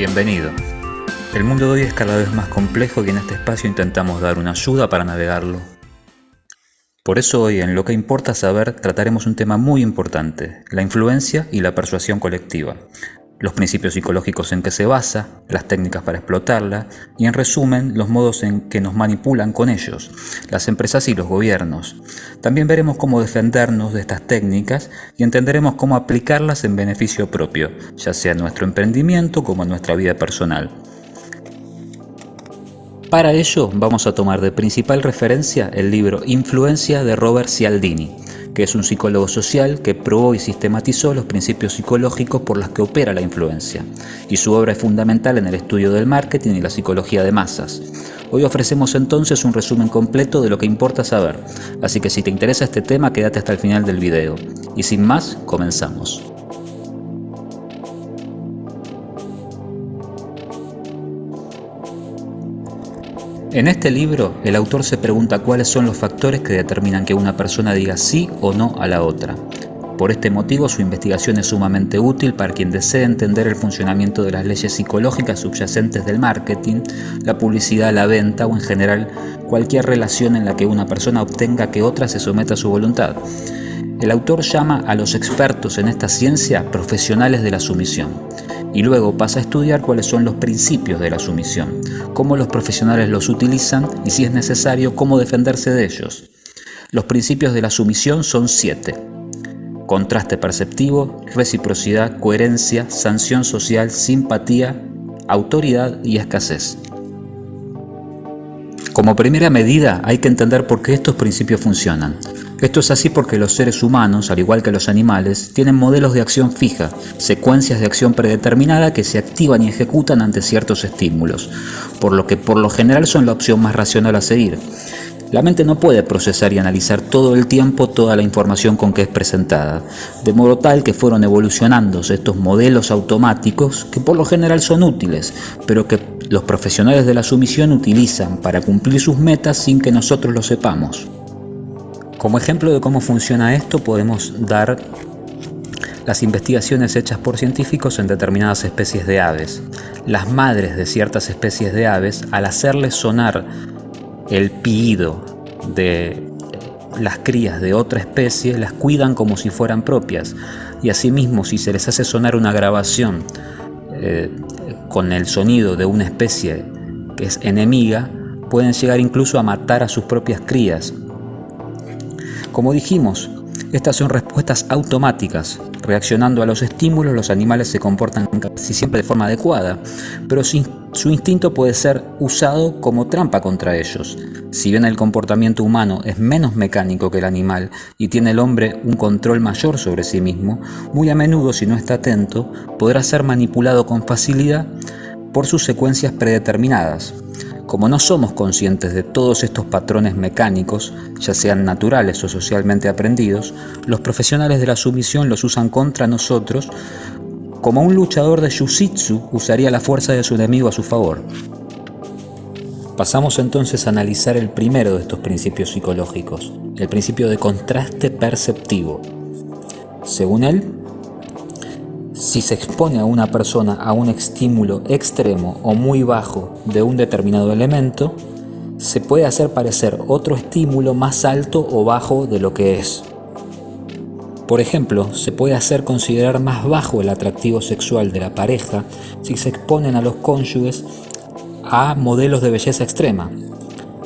Bienvenido. El mundo de hoy es cada vez más complejo y en este espacio intentamos dar una ayuda para navegarlo. Por eso hoy en Lo que importa saber trataremos un tema muy importante, la influencia y la persuasión colectiva, los principios psicológicos en que se basa, las técnicas para explotarla y en resumen los modos en que nos manipulan con ellos, las empresas y los gobiernos. También veremos cómo defendernos de estas técnicas y entenderemos cómo aplicarlas en beneficio propio, ya sea en nuestro emprendimiento como en nuestra vida personal. Para ello vamos a tomar de principal referencia el libro Influencia de Robert Cialdini, que es un psicólogo social que probó y sistematizó los principios psicológicos por los que opera la influencia, y su obra es fundamental en el estudio del marketing y la psicología de masas. Hoy ofrecemos entonces un resumen completo de lo que importa saber, así que si te interesa este tema quédate hasta el final del video. Y sin más, comenzamos. En este libro, el autor se pregunta cuáles son los factores que determinan que una persona diga sí o no a la otra. Por este motivo, su investigación es sumamente útil para quien desee entender el funcionamiento de las leyes psicológicas subyacentes del marketing, la publicidad, la venta o en general cualquier relación en la que una persona obtenga que otra se someta a su voluntad. El autor llama a los expertos en esta ciencia profesionales de la sumisión y luego pasa a estudiar cuáles son los principios de la sumisión, cómo los profesionales los utilizan y si es necesario cómo defenderse de ellos. Los principios de la sumisión son 7: contraste perceptivo, reciprocidad, coherencia, sanción social, simpatía, autoridad y escasez. Como primera medida hay que entender por qué estos principios funcionan. Esto es así porque los seres humanos, al igual que los animales, tienen modelos de acción fija, secuencias de acción predeterminada que se activan y ejecutan ante ciertos estímulos, por lo que por lo general son la opción más racional a seguir. La mente no puede procesar y analizar todo el tiempo toda la información con que es presentada, de modo tal que fueron evolucionando estos modelos automáticos que por lo general son útiles, pero que los profesionales de la sumisión utilizan para cumplir sus metas sin que nosotros lo sepamos. Como ejemplo de cómo funciona esto podemos dar las investigaciones hechas por científicos en determinadas especies de aves. Las madres de ciertas especies de aves, al hacerles sonar el piído de las crías de otra especie, las cuidan como si fueran propias, y asimismo si se les hace sonar una grabación con el sonido de una especie que es enemiga, pueden llegar incluso a matar a sus propias crías. Como dijimos, estas son respuestas automáticas. Reaccionando a los estímulos, los animales se comportan casi siempre de forma adecuada, pero su instinto puede ser usado como trampa contra ellos. Si bien el comportamiento humano es menos mecánico que el animal y tiene el hombre un control mayor sobre sí mismo, muy a menudo, si no está atento, podrá ser manipulado con facilidad por sus secuencias predeterminadas. Como no somos conscientes de todos estos patrones mecánicos, ya sean naturales o socialmente aprendidos, los profesionales de la sumisión los usan contra nosotros como un luchador de jiu-jitsu usaría la fuerza de su enemigo a su favor. Pasamos entonces a analizar el primero de estos principios psicológicos, el principio de contraste perceptivo. Según él, si se expone a una persona a un estímulo extremo o muy bajo de un determinado elemento, se puede hacer parecer otro estímulo más alto o bajo de lo que es. Por ejemplo, se puede hacer considerar más bajo el atractivo sexual de la pareja si se exponen a los cónyuges a modelos de belleza extrema.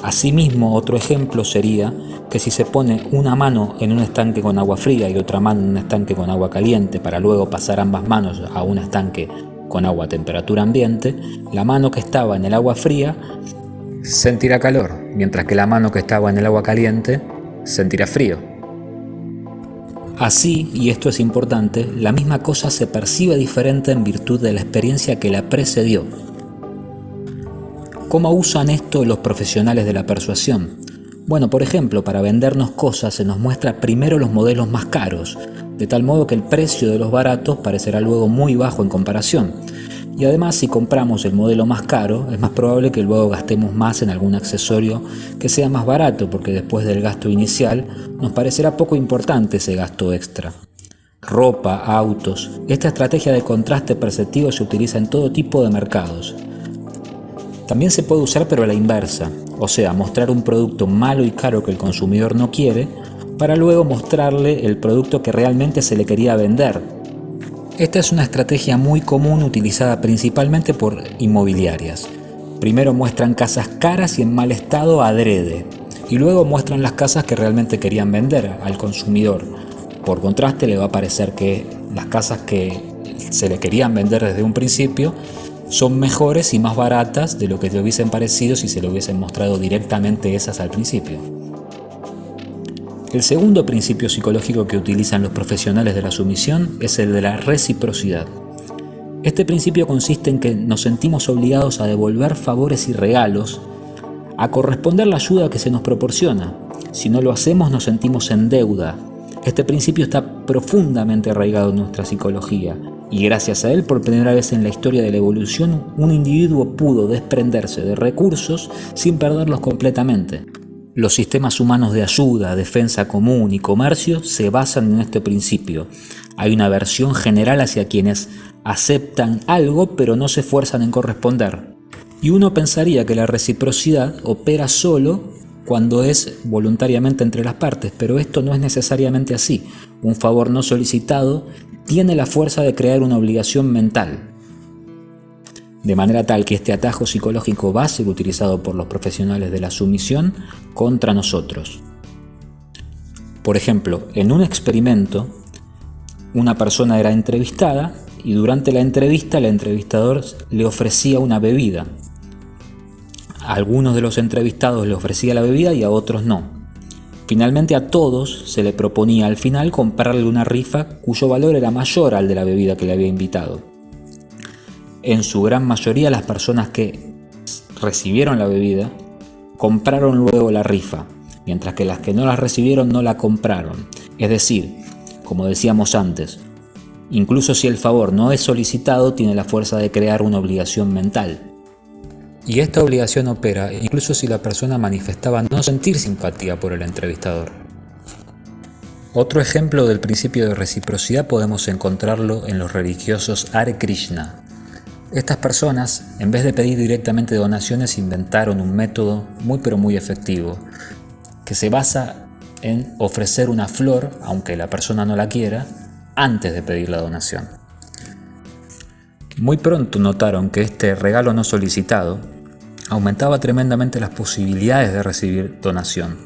Asimismo, otro ejemplo sería que si se pone una mano en un estanque con agua fría y otra mano en un estanque con agua caliente para luego pasar ambas manos a un estanque con agua a temperatura ambiente, la mano que estaba en el agua fría sentirá calor, mientras que la mano que estaba en el agua caliente sentirá frío. Así, y esto es importante, la misma cosa se percibe diferente en virtud de la experiencia que la precedió. ¿Cómo usan esto los profesionales de la persuasión? Bueno, por ejemplo, para vendernos cosas se nos muestra primero los modelos más caros, de tal modo que el precio de los baratos parecerá luego muy bajo en comparación. Y además, si compramos el modelo más caro, es más probable que luego gastemos más en algún accesorio que sea más barato, porque después del gasto inicial nos parecerá poco importante ese gasto extra. ropa, autos. Esta estrategia de contraste perceptivo se utiliza en todo tipo de mercados. También se puede usar pero a la inversa, o sea, mostrar un producto malo y caro que el consumidor no quiere, para luego mostrarle el producto que realmente se le quería vender. Esta es una estrategia muy común utilizada principalmente por inmobiliarias. Primero muestran casas caras y en mal estado adrede, y luego muestran las casas que realmente querían vender al consumidor. Por contraste, le va a parecer que las casas que se le querían vender desde un principio son mejores y más baratas de lo que le hubiesen parecido si se le hubiesen mostrado directamente esas al principio. El segundo principio psicológico que utilizan los profesionales de la sumisión es el de la reciprocidad. Este principio consiste en que nos sentimos obligados a devolver favores y regalos, a corresponder la ayuda que se nos proporciona. Si no lo hacemos, nos sentimos en deuda. Este principio está profundamente arraigado en nuestra psicología y gracias a él, por primera vez en la historia de la evolución, un individuo pudo desprenderse de recursos sin perderlos completamente. Los sistemas humanos de ayuda, defensa común y comercio se basan en este principio. Hay una aversión general hacia quienes aceptan algo pero no se esfuerzan en corresponder. Y uno pensaría que la reciprocidad opera solo cuando es voluntariamente entre las partes, pero esto no es necesariamente así. Un favor no solicitado tiene la fuerza de crear una obligación mental, de manera tal que este atajo psicológico va a ser utilizado por los profesionales de la sumisión contra nosotros. Por ejemplo, en un experimento, una persona era entrevistada y durante la entrevista el entrevistador le ofrecía una bebida. A algunos de los entrevistados le ofrecía la bebida y a otros no. Finalmente a todos se le proponía al final comprarle una rifa cuyo valor era mayor al de la bebida que le había invitado. En su gran mayoría las personas que recibieron la bebida compraron luego la rifa, mientras que las que no la recibieron no la compraron. Es decir, como decíamos antes, incluso si el favor no es solicitado, tiene la fuerza de crear una obligación mental. Y esta obligación opera incluso si la persona manifestaba no sentir simpatía por el entrevistador. Otro ejemplo del principio de reciprocidad podemos encontrarlo en los religiosos Hare Krishna. Estas personas, en vez de pedir directamente donaciones, inventaron un método muy efectivo, que se basa en ofrecer una flor, aunque la persona no la quiera, antes de pedir la donación. Muy pronto notaron que este regalo no solicitado aumentaba tremendamente las posibilidades de recibir donación,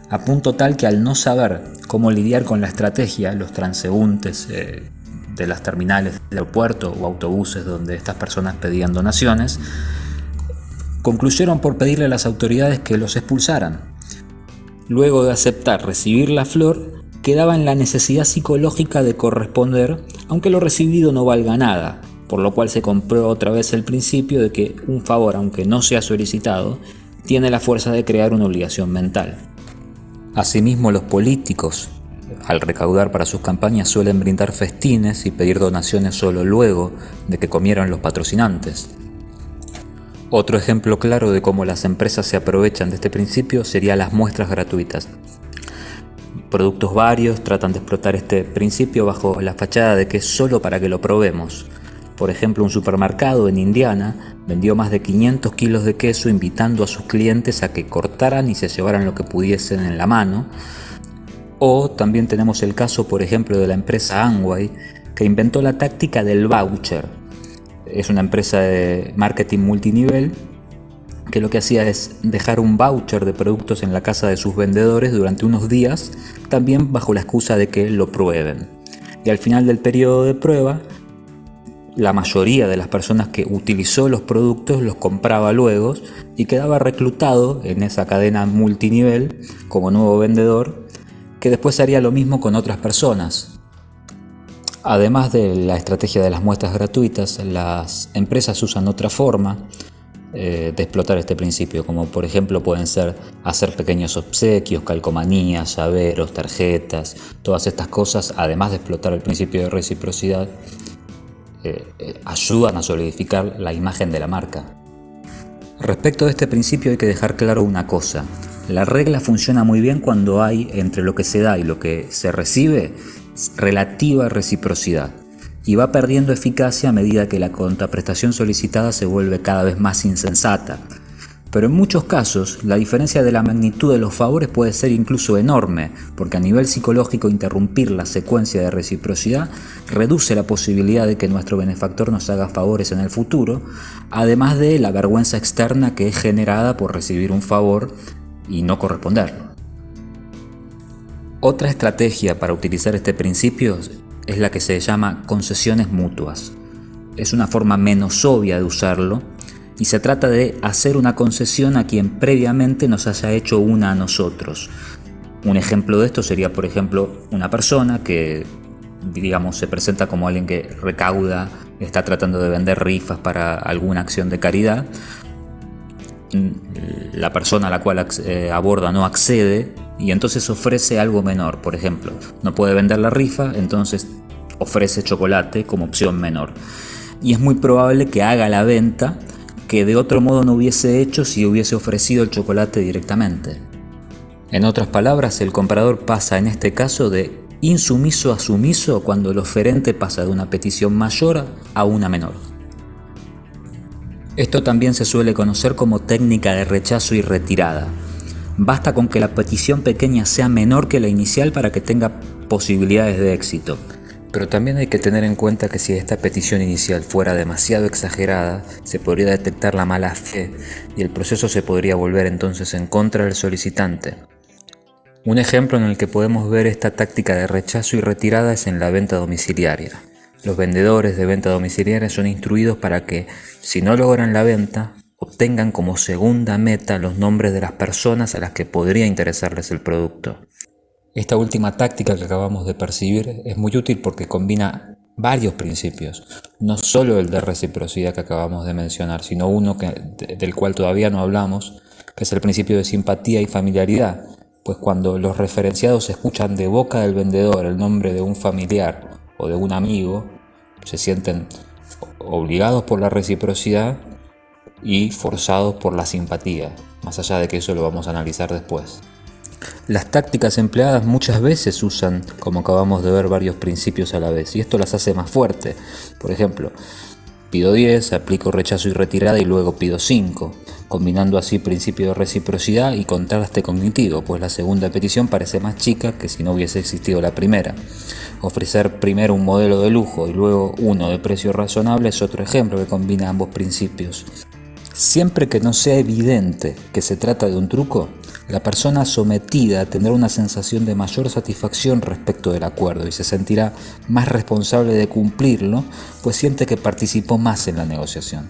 a punto tal que al no saber cómo lidiar con la estrategia, los transeúntes de las terminales del aeropuerto o autobuses donde estas personas pedían donaciones, concluyeron por pedirle a las autoridades que los expulsaran. Luego de aceptar recibir la flor, quedaba en la necesidad psicológica de corresponder, aunque lo recibido no valga nada, por lo cual se compró otra vez el principio de que un favor, aunque no sea solicitado, tiene la fuerza de crear una obligación mental. Asimismo, los políticos, al recaudar para sus campañas, suelen brindar festines y pedir donaciones solo luego de que comieron los patrocinantes. Otro ejemplo claro de cómo las empresas se aprovechan de este principio sería las muestras gratuitas. Productos varios tratan de explotar este principio bajo la fachada de que es solo para que lo probemos. Por ejemplo, un supermercado en Indiana vendió más de 500 kilos de queso invitando a sus clientes a que cortaran y se llevaran lo que pudiesen en la mano. O también tenemos el caso, por ejemplo, de la empresa Amway, que inventó la táctica del voucher. Es una empresa de marketing multinivel que lo que hacía es dejar un voucher de productos en la casa de sus vendedores durante unos días, también bajo la excusa de que lo prueben. Y al final del periodo de prueba, la mayoría de las personas que utilizó los productos los compraba luego y quedaba reclutado en esa cadena multinivel como nuevo vendedor, que después haría lo mismo con otras personas. Además de la estrategia de las muestras gratuitas, las empresas usan otra forma de explotar este principio, como por ejemplo pueden ser hacer pequeños obsequios, calcomanías, llaveros, tarjetas. Todas estas cosas, además de explotar el principio de reciprocidad, ayudan a solidificar la imagen de la marca. Respecto de este principio hay que dejar claro una cosa: la regla funciona muy bien cuando hay entre lo que se da y lo que se recibe relativa reciprocidad y va perdiendo eficacia a medida que la contraprestación solicitada se vuelve cada vez más insensata. Pero en muchos casos, la diferencia de la magnitud de los favores puede ser incluso enorme, porque a nivel psicológico interrumpir la secuencia de reciprocidad reduce la posibilidad de que nuestro benefactor nos haga favores en el futuro, además de la vergüenza externa que es generada por recibir un favor y no corresponderlo. Otra estrategia para utilizar este principio es la que se llama concesiones mutuas. Es una forma menos obvia de usarlo, y se trata de hacer una concesión a quien previamente nos haya hecho una a nosotros. Un ejemplo de esto sería, por ejemplo, una persona que, digamos, se presenta como alguien que recauda, está tratando de vender rifas para alguna acción de caridad. La persona a la cual aborda no accede y entonces ofrece algo menor. Por ejemplo, no puede vender la rifa, entonces ofrece chocolate como opción menor. Y es muy probable que haga la venta que de otro modo no hubiese hecho si hubiese ofrecido el chocolate directamente. En otras palabras, el comprador pasa en este caso de insumiso a sumiso cuando el oferente pasa de una petición mayor a una menor. Esto también se suele conocer como técnica de rechazo y retirada. Basta con que la petición pequeña sea menor que la inicial para que tenga posibilidades de éxito. Pero también hay que tener en cuenta que si esta petición inicial fuera demasiado exagerada, se podría detectar la mala fe y el proceso se podría volver entonces en contra del solicitante. Un ejemplo en el que podemos ver esta táctica de rechazo y retirada es en la venta domiciliaria. Los vendedores de venta domiciliaria son instruidos para que, si no logran la venta, obtengan como segunda meta los nombres de las personas a las que podría interesarles el producto. Esta última táctica que acabamos de percibir es muy útil porque combina varios principios, no solo el de reciprocidad que acabamos de mencionar, sino uno del cual todavía no hablamos, que es el principio de simpatía y familiaridad, pues cuando los referenciados escuchan de boca del vendedor el nombre de un familiar o de un amigo, se sienten obligados por la reciprocidad y forzados por la simpatía, más allá de que eso lo vamos a analizar después. Las tácticas empleadas muchas veces usan, como acabamos de ver, varios principios a la vez, y esto las hace más fuertes. Por ejemplo, pido 10, aplico rechazo y retirada y luego pido 5, combinando así principio de reciprocidad y contraste cognitivo, pues la segunda petición parece más chica que si no hubiese existido la primera. Ofrecer primero un modelo de lujo y luego uno de precio razonable es otro ejemplo que combina ambos principios. Siempre que no sea evidente que se trata de un truco, la persona sometida tendrá una sensación de mayor satisfacción respecto del acuerdo y se sentirá más responsable de cumplirlo, pues siente que participó más en la negociación.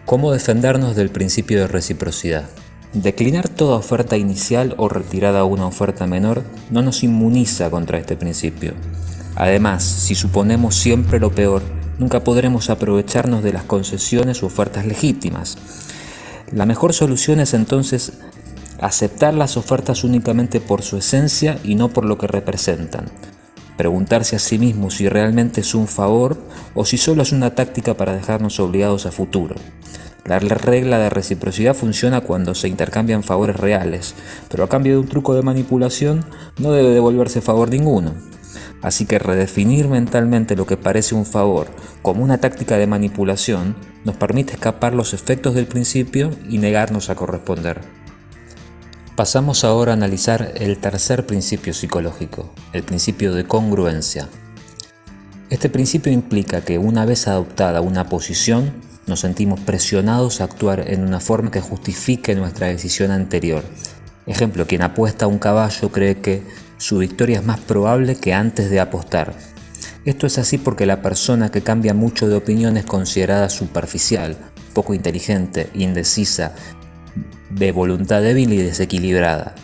¿Cómo defendernos del principio de reciprocidad? Declinar toda oferta inicial o retirada una oferta menor no nos inmuniza contra este principio. Además, si suponemos siempre lo peor, nunca podremos aprovecharnos de las concesiones u ofertas legítimas. La mejor solución es entonces aceptar las ofertas únicamente por su esencia y no por lo que representan. Preguntarse a sí mismo si realmente es un favor o si solo es una táctica para dejarnos obligados a futuro. La regla de reciprocidad funciona cuando se intercambian favores reales, pero a cambio de un truco de manipulación no debe devolverse favor ninguno. Así que redefinir mentalmente lo que parece un favor como una táctica de manipulación nos permite escapar los efectos del principio y negarnos a corresponder. Pasamos ahora a analizar el tercer principio psicológico, el principio de congruencia. Este principio implica que una vez adoptada una posición, nos sentimos presionados a actuar en una forma que justifique nuestra decisión anterior. Ejemplo, quien apuesta a un caballo cree que su victoria es más probable que antes de apostar. Esto es así porque la persona que cambia mucho de opinión es considerada superficial, poco inteligente, indecisa, de voluntad débil y desequilibrada.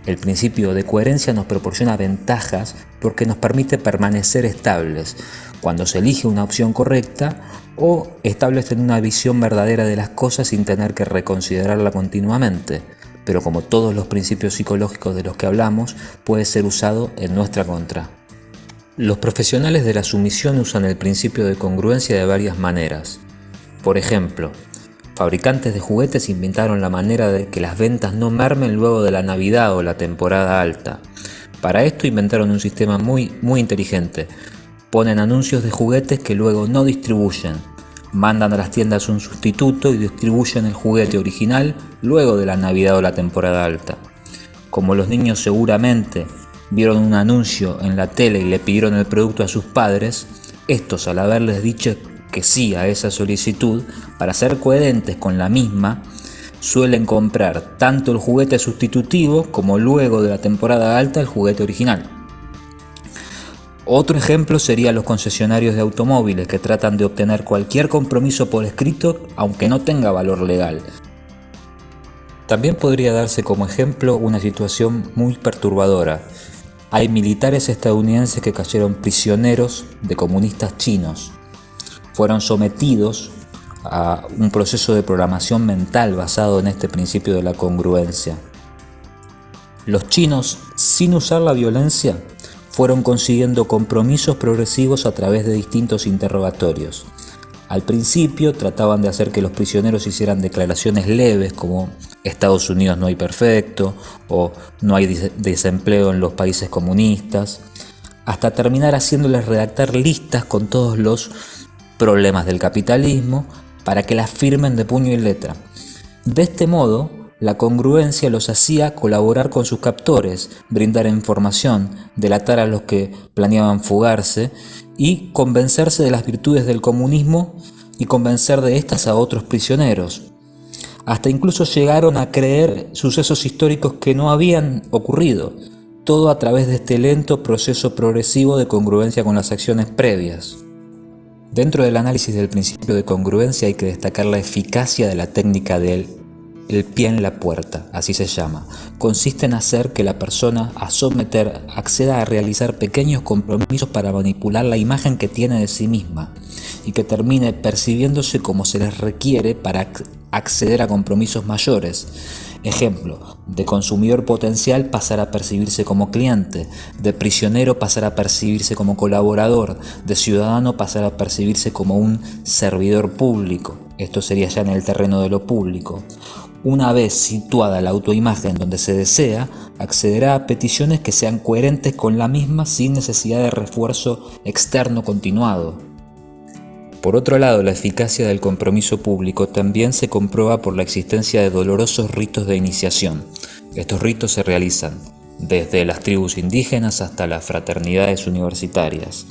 El principio de coherencia nos proporciona ventajas porque nos permite permanecer estables cuando se elige una opción correcta o establecer una visión verdadera de las cosas sin tener que reconsiderarla continuamente. Pero como todos los principios psicológicos de los que hablamos, puede ser usado en nuestra contra. Los profesionales de la sumisión usan el principio de congruencia de varias maneras. Por ejemplo, fabricantes de juguetes inventaron la manera de que las ventas no mermen luego de la Navidad o la temporada alta. Para esto inventaron un sistema muy inteligente. Ponen anuncios de juguetes que luego no distribuyen. Mandan a las tiendas un sustituto y distribuyen el juguete original luego de la Navidad o la temporada alta. Como los niños seguramente vieron un anuncio en la tele y le pidieron el producto a sus padres, estos, al haberles dicho que sí a esa solicitud, para ser coherentes con la misma, suelen comprar tanto el juguete sustitutivo como luego de la temporada alta el juguete original. Otro ejemplo sería los concesionarios de automóviles, que tratan de obtener cualquier compromiso por escrito aunque no tenga valor legal. También podría darse como ejemplo una situación muy perturbadora. Hay militares estadounidenses que cayeron prisioneros de comunistas chinos. Fueron sometidos a un proceso de programación mental basado en este principio de la congruencia. Los chinos, sin usar la violencia, fueron consiguiendo compromisos progresivos a través de distintos interrogatorios. Al principio trataban de hacer que los prisioneros hicieran declaraciones leves como Estados Unidos no hay perfecto o no hay desempleo en los países comunistas, hasta terminar haciéndoles redactar listas con todos los problemas del capitalismo para que las firmen de puño y letra. De este modo, la congruencia los hacía colaborar con sus captores, brindar información, delatar a los que planeaban fugarse y convencerse de las virtudes del comunismo y convencer de estas a otros prisioneros. Hasta incluso llegaron a creer sucesos históricos que no habían ocurrido, todo a través de este lento proceso progresivo de congruencia con las acciones previas. Dentro del análisis del principio de congruencia hay que destacar la eficacia de la técnica del el pie en la puerta, así se llama. Consiste en hacer que la persona a someter acceda a realizar pequeños compromisos para manipular la imagen que tiene de sí misma y que termine percibiéndose como se les requiere para acceder a compromisos mayores. Ejemplo, de consumidor potencial pasar a percibirse como cliente, de prisionero pasar a percibirse como colaborador, de ciudadano pasar a percibirse como un servidor público. Esto sería ya en el terreno de lo público. Una vez situada la autoimagen donde se desea, accederá a peticiones que sean coherentes con la misma sin necesidad de refuerzo externo continuado. Por otro lado, la eficacia del compromiso público también se comprueba por la existencia de dolorosos ritos de iniciación. Estos ritos se realizan desde las tribus indígenas hasta las fraternidades universitarias,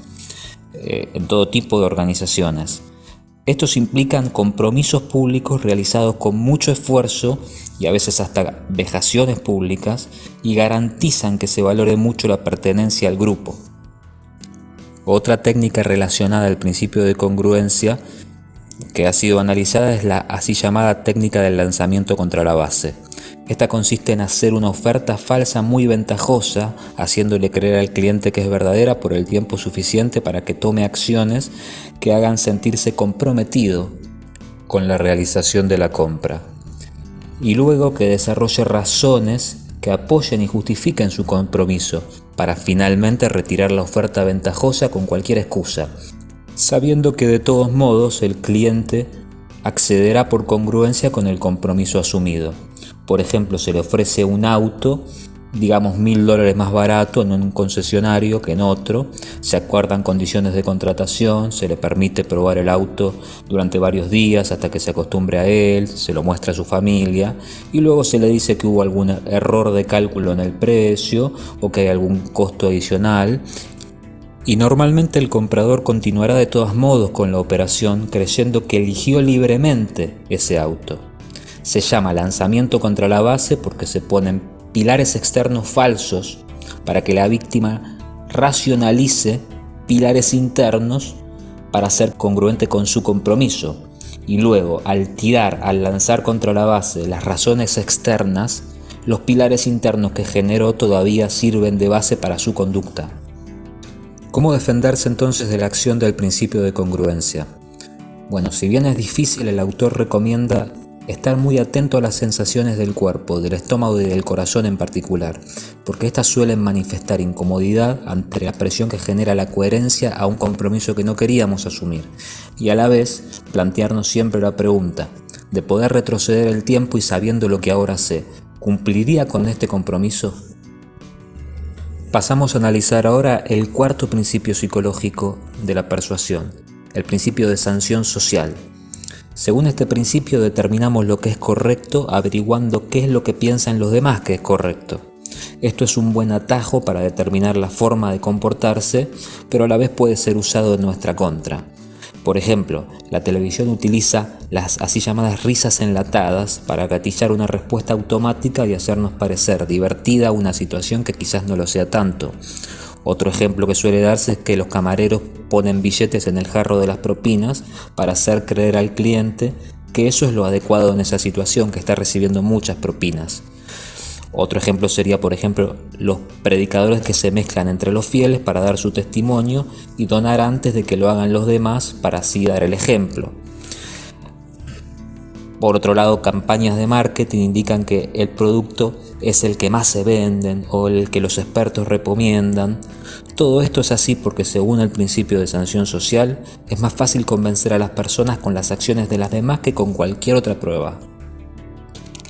en todo tipo de organizaciones. Estos implican compromisos públicos realizados con mucho esfuerzo y a veces hasta vejaciones públicas y garantizan que se valore mucho la pertenencia al grupo. Otra técnica relacionada al principio de congruencia que ha sido analizada es la así llamada técnica del lanzamiento contra la base. Esta consiste en hacer una oferta falsa muy ventajosa, haciéndole creer al cliente que es verdadera por el tiempo suficiente para que tome acciones que hagan sentirse comprometido con la realización de la compra. Y luego que desarrolle razones que apoyen y justifiquen su compromiso, para finalmente retirar la oferta ventajosa con cualquier excusa, sabiendo que de todos modos el cliente accederá por congruencia con el compromiso asumido. Por ejemplo, se le ofrece un auto, digamos $1.000 más barato en un concesionario que en otro, se acuerdan condiciones de contratación, se le permite probar el auto durante varios días hasta que se acostumbre a él, se lo muestra a su familia y luego se le dice que hubo algún error de cálculo en el precio o que hay algún costo adicional. Y normalmente el comprador continuará de todos modos con la operación creyendo que eligió libremente ese auto. Se llama lanzamiento contra la base porque se ponen pilares externos falsos para que la víctima racionalice pilares internos para ser congruente con su compromiso. Y luego, al lanzar contra la base las razones externas, los pilares internos que generó todavía sirven de base para su conducta. ¿Cómo defenderse entonces de la acción del principio de congruencia? Bueno, si bien es difícil, el autor recomienda estar muy atento a las sensaciones del cuerpo, del estómago y del corazón en particular, porque estas suelen manifestar incomodidad ante la presión que genera la coherencia a un compromiso que no queríamos asumir, y a la vez plantearnos siempre la pregunta de poder retroceder el tiempo y sabiendo lo que ahora sé, ¿cumpliría con este compromiso? Pasamos a analizar ahora el cuarto principio psicológico de la persuasión, el principio de sanción social. Según este principio determinamos lo que es correcto averiguando qué es lo que piensan los demás que es correcto. Esto es un buen atajo para determinar la forma de comportarse, pero a la vez puede ser usado en nuestra contra. Por ejemplo, la televisión utiliza las así llamadas risas enlatadas para gatillar una respuesta automática y hacernos parecer divertida una situación que quizás no lo sea tanto. Otro ejemplo que suele darse es que los camareros ponen billetes en el jarro de las propinas para hacer creer al cliente que eso es lo adecuado en esa situación, que está recibiendo muchas propinas. Otro ejemplo sería, por ejemplo, los predicadores que se mezclan entre los fieles para dar su testimonio y donar antes de que lo hagan los demás para así dar el ejemplo. Por otro lado, campañas de marketing indican que el producto es el que más se venden o el que los expertos recomiendan. Todo esto es así porque según el principio de sanción social, es más fácil convencer a las personas con las acciones de las demás que con cualquier otra prueba.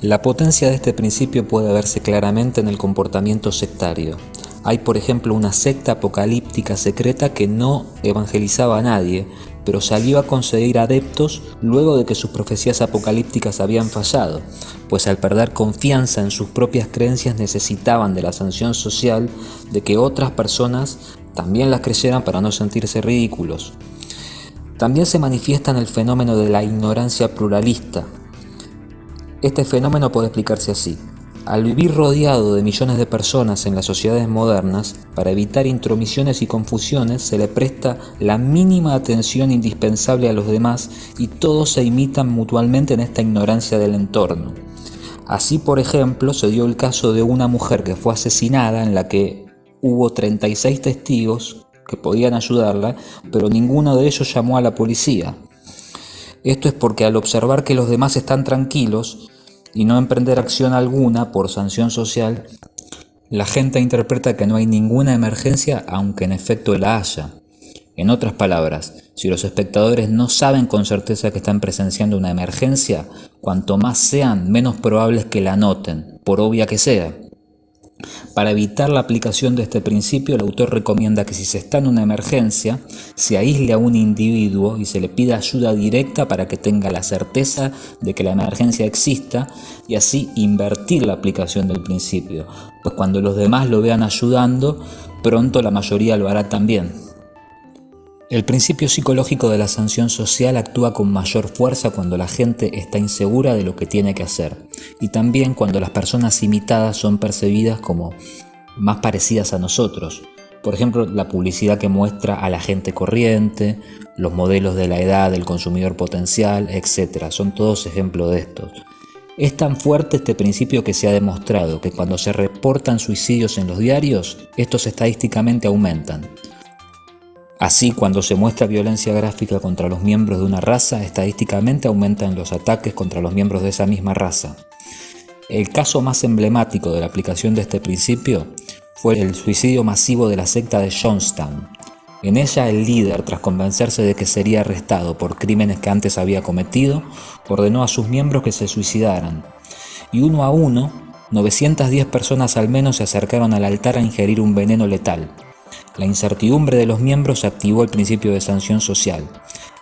La potencia de este principio puede verse claramente en el comportamiento sectario. Hay, por ejemplo, una secta apocalíptica secreta que no evangelizaba a nadie, pero salió a conseguir adeptos luego de que sus profecías apocalípticas habían fallado, pues al perder confianza en sus propias creencias necesitaban de la sanción social de que otras personas también las creyeran para no sentirse ridículos. También se manifiesta en el fenómeno de la ignorancia pluralista. Este fenómeno puede explicarse así. Al vivir rodeado de millones de personas en las sociedades modernas, para evitar intromisiones y confusiones se le presta la mínima atención indispensable a los demás y todos se imitan mutuamente en esta ignorancia del entorno. Así, por ejemplo, se dio el caso de una mujer que fue asesinada en la que hubo 36 testigos que podían ayudarla, pero ninguno de ellos llamó a la policía. Esto es porque al observar que los demás están tranquilos y no emprender acción alguna por sanción social, la gente interpreta que no hay ninguna emergencia, aunque en efecto la haya. En otras palabras, si los espectadores no saben con certeza que están presenciando una emergencia, cuanto más sean, menos probables que la noten, por obvia que sea. Para evitar la aplicación de este principio, el autor recomienda que si se está en una emergencia, se aísle a un individuo y se le pida ayuda directa para que tenga la certeza de que la emergencia exista y así invertir la aplicación del principio, pues cuando los demás lo vean ayudando, pronto la mayoría lo hará también. El principio psicológico de la sanción social actúa con mayor fuerza cuando la gente está insegura de lo que tiene que hacer y también cuando las personas imitadas son percibidas como más parecidas a nosotros. Por ejemplo, la publicidad que muestra a la gente corriente, los modelos de la edad del consumidor potencial, etc. Son todos ejemplos de estos. Es tan fuerte este principio que se ha demostrado que cuando se reportan suicidios en los diarios, estos estadísticamente aumentan. Así, cuando se muestra violencia gráfica contra los miembros de una raza, estadísticamente aumentan los ataques contra los miembros de esa misma raza. El caso más emblemático de la aplicación de este principio fue el suicidio masivo de la secta de Jonestown. En ella, el líder, tras convencerse de que sería arrestado por crímenes que antes había cometido, ordenó a sus miembros que se suicidaran. Y uno a uno, 910 personas al menos se acercaron al altar a ingerir un veneno letal. La incertidumbre de los miembros activó el principio de sanción social.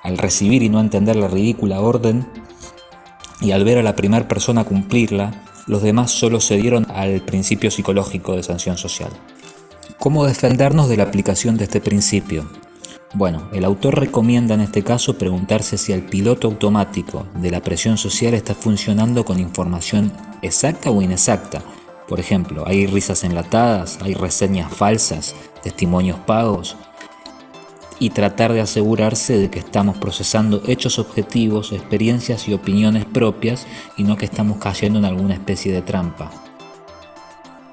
Al recibir y no entender la ridícula orden, y al ver a la primera persona cumplirla, los demás solo cedieron al principio psicológico de sanción social. ¿Cómo defendernos de la aplicación de este principio? Bueno, el autor recomienda en este caso preguntarse si el piloto automático de la presión social está funcionando con información exacta o inexacta. Por ejemplo, hay risas enlatadas, hay reseñas falsas, testimonios pagos, y tratar de asegurarse de que estamos procesando hechos objetivos, experiencias y opiniones propias y no que estamos cayendo en alguna especie de trampa.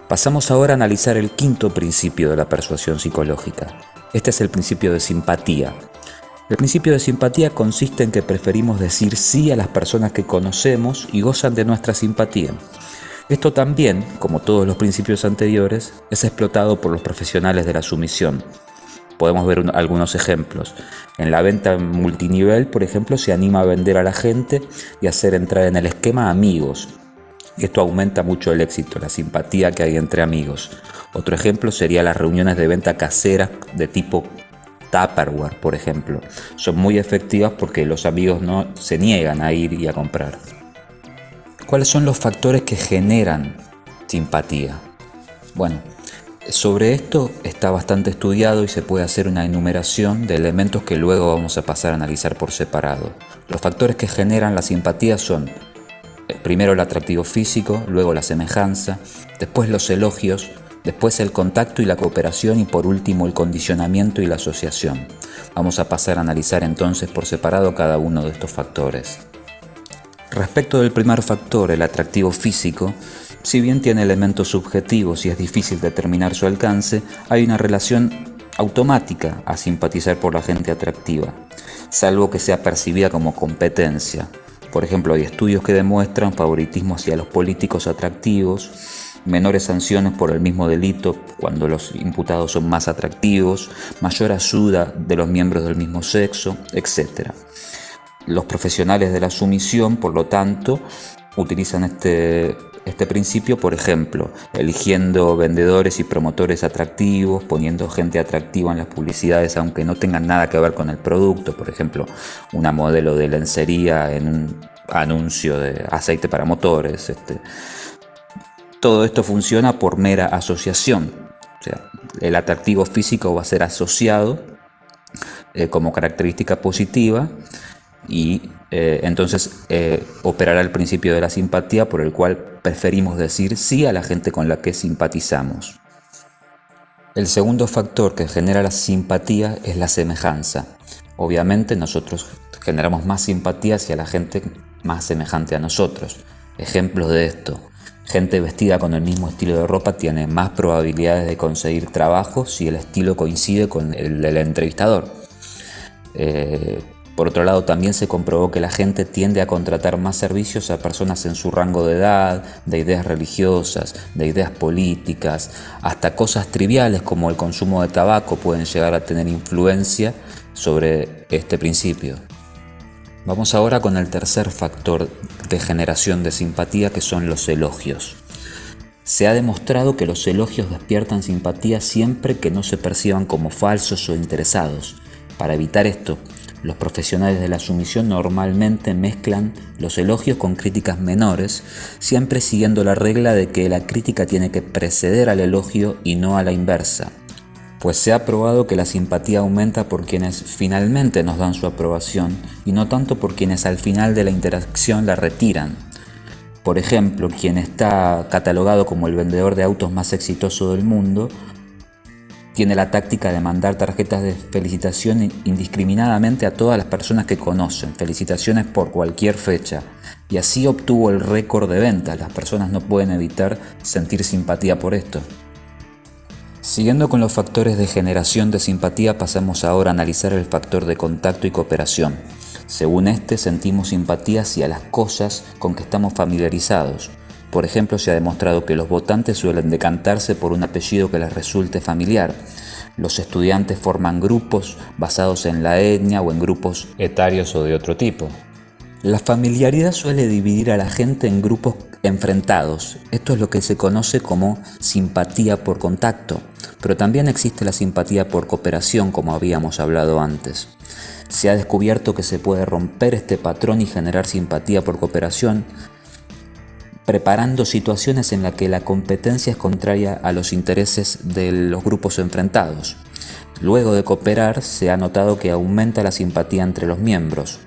Pasamos ahora a analizar el quinto principio de la persuasión psicológica. Este es el principio de simpatía. El principio de simpatía consiste en que preferimos decir sí a las personas que conocemos y gozan de nuestra simpatía. Esto también, como todos los principios anteriores, es explotado por los profesionales de la sumisión. Podemos ver algunos ejemplos. En la venta multinivel, por ejemplo, se anima a vender a la gente y hacer entrar en el esquema amigos. Esto aumenta mucho el éxito, la simpatía que hay entre amigos. Otro ejemplo sería las reuniones de venta caseras de tipo Tupperware, por ejemplo. Son muy efectivas porque los amigos no se niegan a ir y a comprar. ¿Cuáles son los factores que generan simpatía? Bueno, sobre esto está bastante estudiado y se puede hacer una enumeración de elementos que luego vamos a pasar a analizar por separado. Los factores que generan la simpatía son primero el atractivo físico, luego la semejanza, después los elogios, después el contacto y la cooperación y por último el condicionamiento y la asociación. Vamos a pasar a analizar entonces por separado cada uno de estos factores. Respecto del primer factor, el atractivo físico, si bien tiene elementos subjetivos y es difícil determinar su alcance, hay una relación automática a simpatizar por la gente atractiva, salvo que sea percibida como competencia. Por ejemplo, hay estudios que demuestran favoritismo hacia los políticos atractivos, menores sanciones por el mismo delito cuando los imputados son más atractivos, mayor ayuda de los miembros del mismo sexo, etc. Los profesionales de la sumisión, por lo tanto, utilizan este principio, por ejemplo, eligiendo vendedores y promotores atractivos, poniendo gente atractiva en las publicidades aunque no tengan nada que ver con el producto, por ejemplo, una modelo de lencería en un anuncio de aceite para motores. Todo esto funciona por mera asociación, o sea, el atractivo físico va a ser asociado como característica positiva y entonces operará el principio de la simpatía, por el cual preferimos decir sí a la gente con la que simpatizamos. El segundo factor que genera la simpatía es la semejanza. Obviamente nosotros generamos más simpatía hacia la gente más semejante a nosotros. Ejemplos de esto: gente vestida con el mismo estilo de ropa tiene más probabilidades de conseguir trabajo si el estilo coincide con el del entrevistador. Por otro lado, también se comprobó que la gente tiende a contratar más servicios a personas en su rango de edad, de ideas religiosas, de ideas políticas, hasta cosas triviales como el consumo de tabaco pueden llegar a tener influencia sobre este principio. Vamos ahora con el tercer factor de generación de simpatía, que son los elogios. Se ha demostrado que los elogios despiertan simpatía siempre que no se perciban como falsos o interesados. Para evitar esto, los profesionales de la sumisión normalmente mezclan los elogios con críticas menores, siempre siguiendo la regla de que la crítica tiene que preceder al elogio y no a la inversa. Pues se ha probado que la simpatía aumenta por quienes finalmente nos dan su aprobación y no tanto por quienes al final de la interacción la retiran. Por ejemplo, quien está catalogado como el vendedor de autos más exitoso del mundo tiene la táctica de mandar tarjetas de felicitación indiscriminadamente a todas las personas que conocen, felicitaciones por cualquier fecha, y así obtuvo el récord de ventas. Las personas no pueden evitar sentir simpatía por esto. Siguiendo con los factores de generación de simpatía, pasamos ahora a analizar el factor de contacto y cooperación. Según este, sentimos simpatía hacia las cosas con que estamos familiarizados. Por ejemplo, se ha demostrado que los votantes suelen decantarse por un apellido que les resulte familiar. Los estudiantes forman grupos basados en la etnia o en grupos etarios o de otro tipo. La familiaridad suele dividir a la gente en grupos enfrentados. Esto es lo que se conoce como simpatía por contacto, pero también existe la simpatía por cooperación, como habíamos hablado antes. Se ha descubierto que se puede romper este patrón y generar simpatía por cooperación preparando situaciones en las que la competencia es contraria a los intereses de los grupos enfrentados. Luego de cooperar, se ha notado que aumenta la simpatía entre los miembros.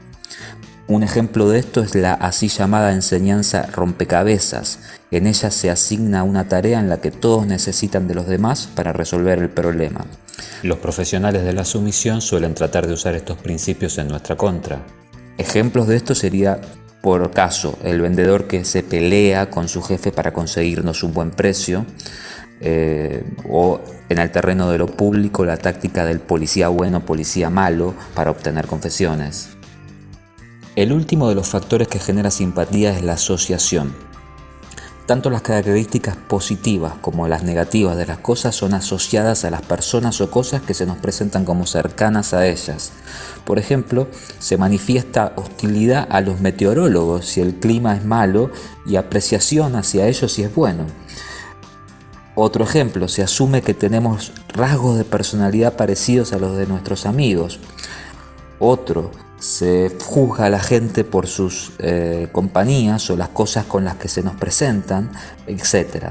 Un ejemplo de esto es la así llamada enseñanza rompecabezas. En ella se asigna una tarea en la que todos necesitan de los demás para resolver el problema. Los profesionales de la sumisión suelen tratar de usar estos principios en nuestra contra. Ejemplos de esto sería, por caso, el vendedor que se pelea con su jefe para conseguirnos un buen precio, o en el terreno de lo público, la táctica del policía bueno, policía malo para obtener confesiones. El último de los factores que genera simpatía es la asociación. Tanto las características positivas como las negativas de las cosas son asociadas a las personas o cosas que se nos presentan como cercanas a ellas. Por ejemplo, se manifiesta hostilidad a los meteorólogos si el clima es malo y apreciación hacia ellos si es bueno. Otro ejemplo, se asume que tenemos rasgos de personalidad parecidos a los de nuestros amigos. Otro, se juzga a la gente por sus compañías o las cosas con las que se nos presentan, etc.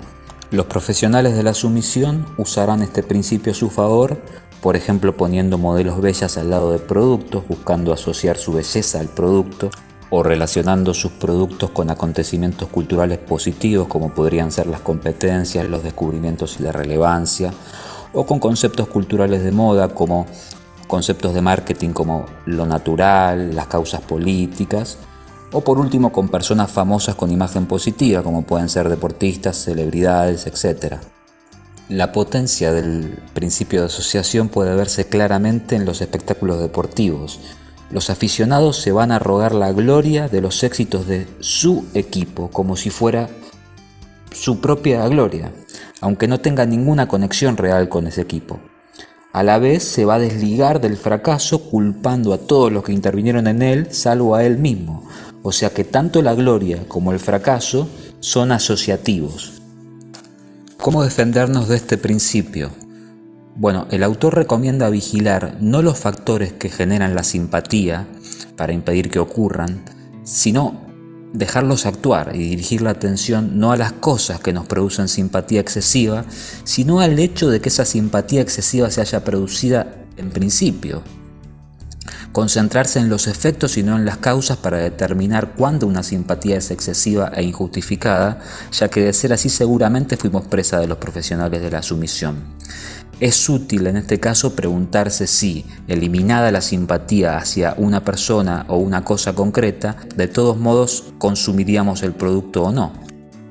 Los profesionales de la sumisión usarán este principio a su favor, por ejemplo poniendo modelos bellas al lado de productos, buscando asociar su belleza al producto, o relacionando sus productos con acontecimientos culturales positivos como podrían ser las competencias, los descubrimientos y la relevancia, o con conceptos culturales de moda como conceptos de marketing como lo natural, las causas políticas, o por último con personas famosas con imagen positiva como pueden ser deportistas, celebridades, etc. La potencia del principio de asociación puede verse claramente en los espectáculos deportivos. Los aficionados se van a rogar la gloria de los éxitos de su equipo como si fuera su propia gloria, aunque no tenga ninguna conexión real con ese equipo. A la vez se va a desligar del fracaso culpando a todos los que intervinieron en él, salvo a él mismo. O sea que tanto la gloria como el fracaso son asociativos. ¿Cómo defendernos de este principio? Bueno, el autor recomienda vigilar no los factores que generan la simpatía para impedir que ocurran, sino dejarlos actuar y dirigir la atención no a las cosas que nos producen simpatía excesiva, sino al hecho de que esa simpatía excesiva se haya producido en principio. Concentrarse en los efectos y no en las causas para determinar cuándo una simpatía es excesiva e injustificada, ya que de ser así seguramente fuimos presa de los profesionales de la sumisión. Es útil en este caso preguntarse si, eliminada la simpatía hacia una persona o una cosa concreta, de todos modos consumiríamos el producto o no.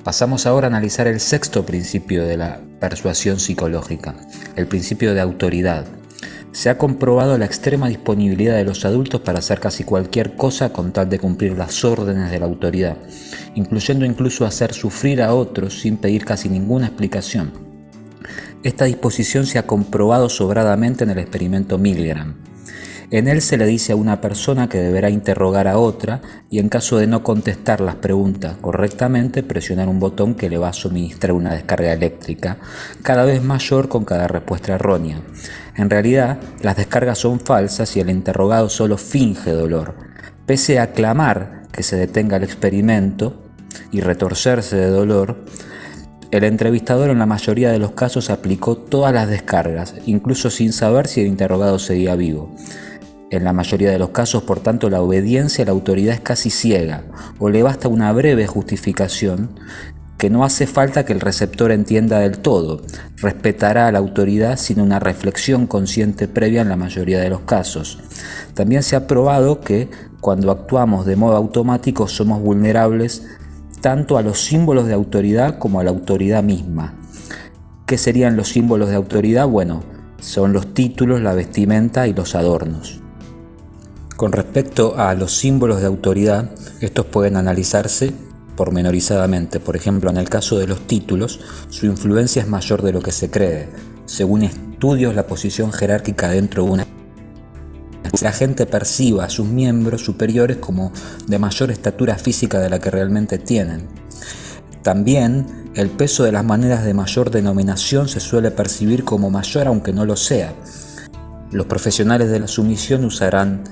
Pasamos ahora a analizar el sexto principio de la persuasión psicológica, el principio de autoridad. Se ha comprobado la extrema disponibilidad de los adultos para hacer casi cualquier cosa con tal de cumplir las órdenes de la autoridad, incluyendo incluso hacer sufrir a otros sin pedir casi ninguna explicación. Esta disposición se ha comprobado sobradamente en el experimento Milgram. En él se le dice a una persona que deberá interrogar a otra y en caso de no contestar las preguntas correctamente, presionar un botón que le va a suministrar una descarga eléctrica cada vez mayor con cada respuesta errónea. En realidad, las descargas son falsas y el interrogado solo finge dolor. Pese a clamar que se detenga el experimento y retorcerse de dolor, el entrevistador en la mayoría de los casos aplicó todas las descargas, incluso sin saber si el interrogado seguía vivo. En la mayoría de los casos, por tanto, la obediencia a la autoridad es casi ciega, o le basta una breve justificación que no hace falta que el receptor entienda del todo. Respetará a la autoridad sin una reflexión consciente previa en la mayoría de los casos. También se ha probado que cuando actuamos de modo automático somos vulnerables tanto a los símbolos de autoridad como a la autoridad misma. ¿Qué serían los símbolos de autoridad? Bueno, son los títulos, la vestimenta y los adornos. Con respecto a los símbolos de autoridad, estos pueden analizarse pormenorizadamente. Por ejemplo, en el caso de los títulos, su influencia es mayor de lo que se cree. Según estudios, la posición jerárquica dentro de una la gente perciba a sus miembros superiores como de mayor estatura física de la que realmente tienen. También el peso de las maneras de mayor denominación se suele percibir como mayor aunque no lo sea. Los profesionales de la sumisión usarán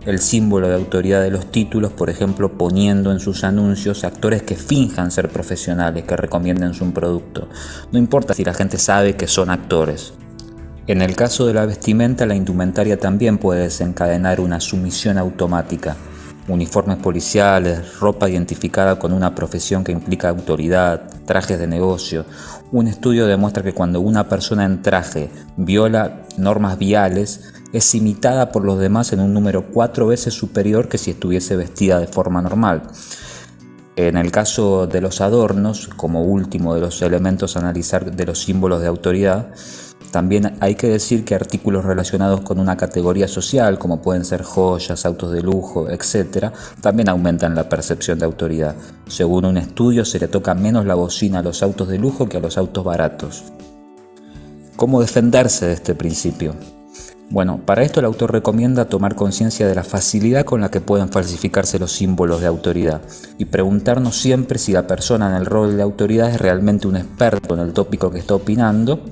el símbolo de autoridad de los títulos, por ejemplo, poniendo en sus anuncios actores que finjan ser profesionales, que recomienden su producto. No importa si la gente sabe que son actores. En el caso de la vestimenta, la indumentaria también puede desencadenar una sumisión automática. Uniformes policiales, ropa identificada con una profesión que implica autoridad, trajes de negocio. Un estudio demuestra que cuando una persona en traje viola normas viales, es imitada por los demás en un número 4 veces superior que si estuviese vestida de forma normal. En el caso de los adornos, como último de los elementos a analizar de los símbolos de autoridad, También hay que decir que artículos relacionados con una categoría social, como pueden ser joyas, autos de lujo, etc., también aumentan la percepción de autoridad. Según un estudio, se le toca menos la bocina a los autos de lujo que a los autos baratos. ¿Cómo defenderse de este principio? Bueno, para esto el autor recomienda tomar conciencia de la facilidad con la que pueden falsificarse los símbolos de autoridad y preguntarnos siempre si la persona en el rol de autoridad es realmente un experto en el tópico que está opinando,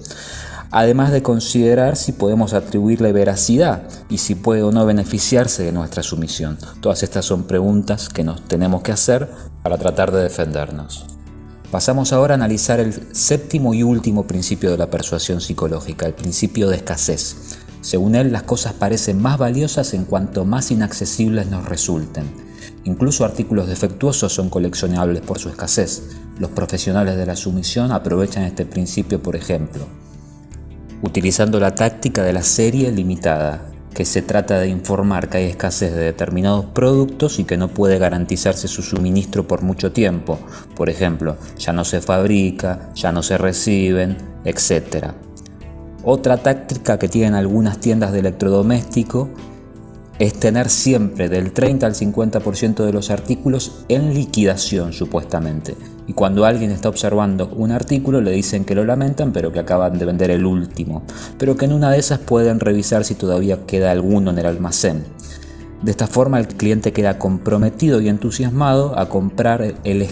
además de considerar si podemos atribuirle veracidad y si puede o no beneficiarse de nuestra sumisión. Todas estas son preguntas que nos tenemos que hacer para tratar de defendernos. Pasamos ahora a analizar el séptimo y último principio de la persuasión psicológica, el principio de escasez. Según él, las cosas parecen más valiosas en cuanto más inaccesibles nos resulten. Incluso artículos defectuosos son coleccionables por su escasez. Los profesionales de la sumisión aprovechan este principio, por ejemplo, utilizando la táctica de la serie limitada, que se trata de informar que hay escasez de determinados productos y que no puede garantizarse su suministro por mucho tiempo. Por ejemplo, ya no se fabrica, ya no se reciben, etc. Otra táctica que tienen algunas tiendas de electrodoméstico es tener siempre del 30 al 50% de los artículos en liquidación, supuestamente. Y cuando alguien está observando un artículo le dicen que lo lamentan, pero que acaban de vender el último, pero que en una de esas pueden revisar si todavía queda alguno en el almacén. De esta forma el cliente queda comprometido y entusiasmado a comprar el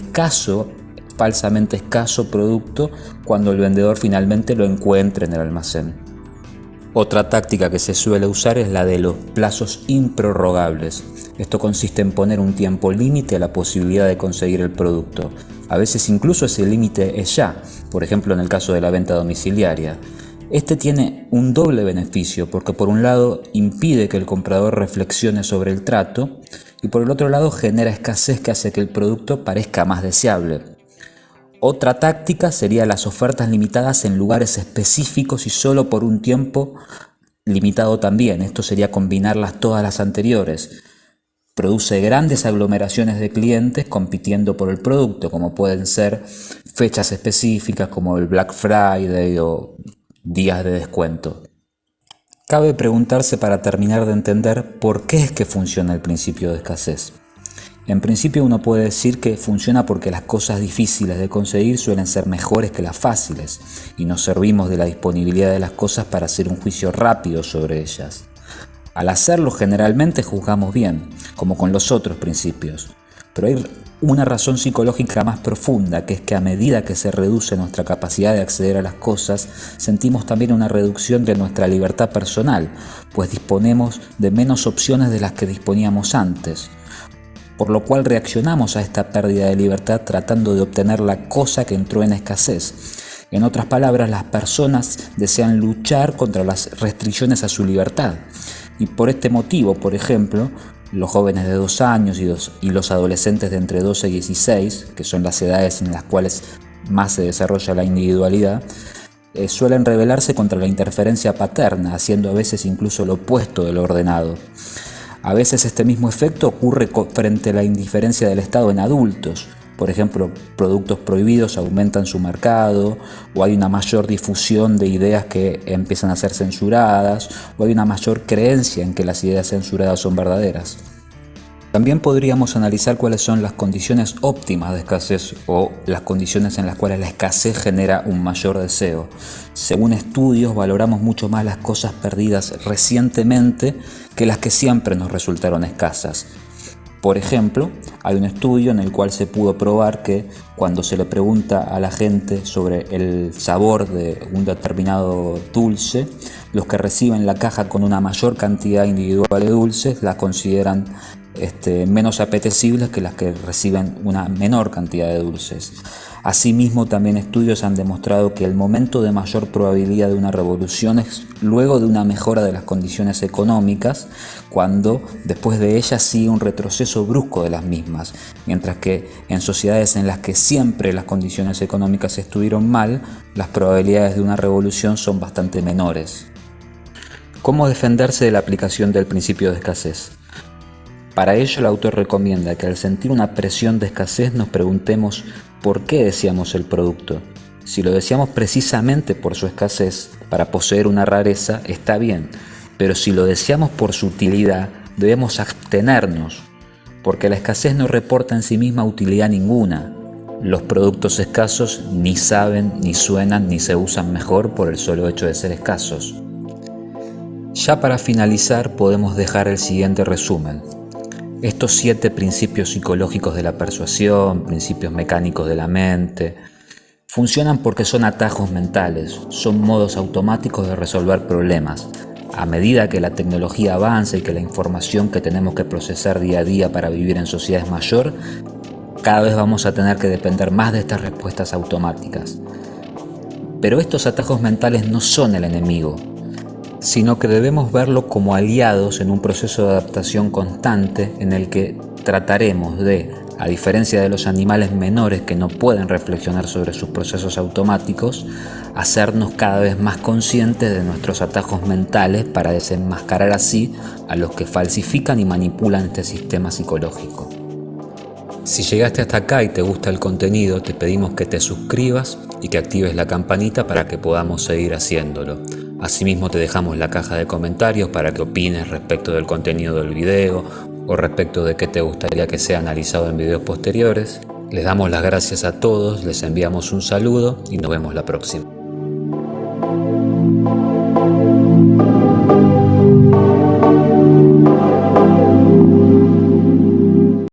falsamente escaso producto cuando el vendedor finalmente lo encuentre en el almacén. Otra táctica que se suele usar es la de los plazos improrrogables. Esto consiste en poner un tiempo límite a la posibilidad de conseguir el producto. A veces incluso ese límite es ya, por ejemplo en el caso de la venta domiciliaria. Este tiene un doble beneficio porque por un lado impide que el comprador reflexione sobre el trato y por el otro lado genera escasez que hace que el producto parezca más deseable. Otra táctica sería las ofertas limitadas en lugares específicos y solo por un tiempo limitado también. Esto sería combinarlas todas las anteriores. Produce grandes aglomeraciones de clientes compitiendo por el producto, como pueden ser fechas específicas como el Black Friday o días de descuento. Cabe preguntarse para terminar de entender por qué es que funciona el principio de escasez. En principio uno puede decir que funciona porque las cosas difíciles de conseguir suelen ser mejores que las fáciles y nos servimos de la disponibilidad de las cosas para hacer un juicio rápido sobre ellas. Al hacerlo generalmente juzgamos bien, como con los otros principios, pero hay una razón psicológica más profunda, que es que a medida que se reduce nuestra capacidad de acceder a las cosas, sentimos también una reducción de nuestra libertad personal, pues disponemos de menos opciones de las que disponíamos antes. Por lo cual reaccionamos a esta pérdida de libertad tratando de obtener la cosa que entró en escasez. En otras palabras, las personas desean luchar contra las restricciones a su libertad. Y por este motivo, por ejemplo, los jóvenes de 2 años y los adolescentes de entre 12 y 16, que son las edades en las cuales más se desarrolla la individualidad, suelen rebelarse contra la interferencia paterna, haciendo a veces incluso lo opuesto de lo ordenado. A veces este mismo efecto ocurre frente a la indiferencia del Estado en adultos. Por ejemplo, productos prohibidos aumentan su mercado, o hay una mayor difusión de ideas que empiezan a ser censuradas, o hay una mayor creencia en que las ideas censuradas son verdaderas. También podríamos analizar cuáles son las condiciones óptimas de escasez o las condiciones en las cuales la escasez genera un mayor deseo. Según estudios, valoramos mucho más las cosas perdidas recientemente que las que siempre nos resultaron escasas. Por ejemplo, hay un estudio en el cual se pudo probar que cuando se le pregunta a la gente sobre el sabor de un determinado dulce, los que reciben la caja con una mayor cantidad individual de dulces la consideran menos apetecibles que las que reciben una menor cantidad de dulces. Asimismo, también estudios han demostrado que el momento de mayor probabilidad de una revolución es luego de una mejora de las condiciones económicas, cuando después de ella sigue un retroceso brusco de las mismas, mientras que en sociedades en las que siempre las condiciones económicas estuvieron mal, las probabilidades de una revolución son bastante menores. ¿Cómo defenderse de la aplicación del principio de escasez? Para ello, el autor recomienda que al sentir una presión de escasez nos preguntemos por qué deseamos el producto. Si lo deseamos precisamente por su escasez, para poseer una rareza, está bien, pero si lo deseamos por su utilidad, debemos abstenernos, porque la escasez no reporta en sí misma utilidad ninguna. Los productos escasos ni saben, ni suenan, ni se usan mejor por el solo hecho de ser escasos. Ya para finalizar, podemos dejar el siguiente resumen. Estos 7 principios psicológicos de la persuasión, principios mecánicos de la mente, funcionan porque son atajos mentales, son modos automáticos de resolver problemas. A medida que la tecnología avanza y que la información que tenemos que procesar día a día para vivir en sociedad es mayor, cada vez vamos a tener que depender más de estas respuestas automáticas. Pero estos atajos mentales no son el enemigo, sino que debemos verlos como aliados en un proceso de adaptación constante en el que trataremos de, a diferencia de los animales menores que no pueden reflexionar sobre sus procesos automáticos, hacernos cada vez más conscientes de nuestros atajos mentales para desenmascarar así a los que falsifican y manipulan este sistema psicológico. Si llegaste hasta acá y te gusta el contenido, te pedimos que te suscribas y que actives la campanita para que podamos seguir haciéndolo. Asimismo te dejamos la caja de comentarios para que opines respecto del contenido del video o respecto de qué te gustaría que sea analizado en videos posteriores. Les damos las gracias a todos, les enviamos un saludo y nos vemos la próxima.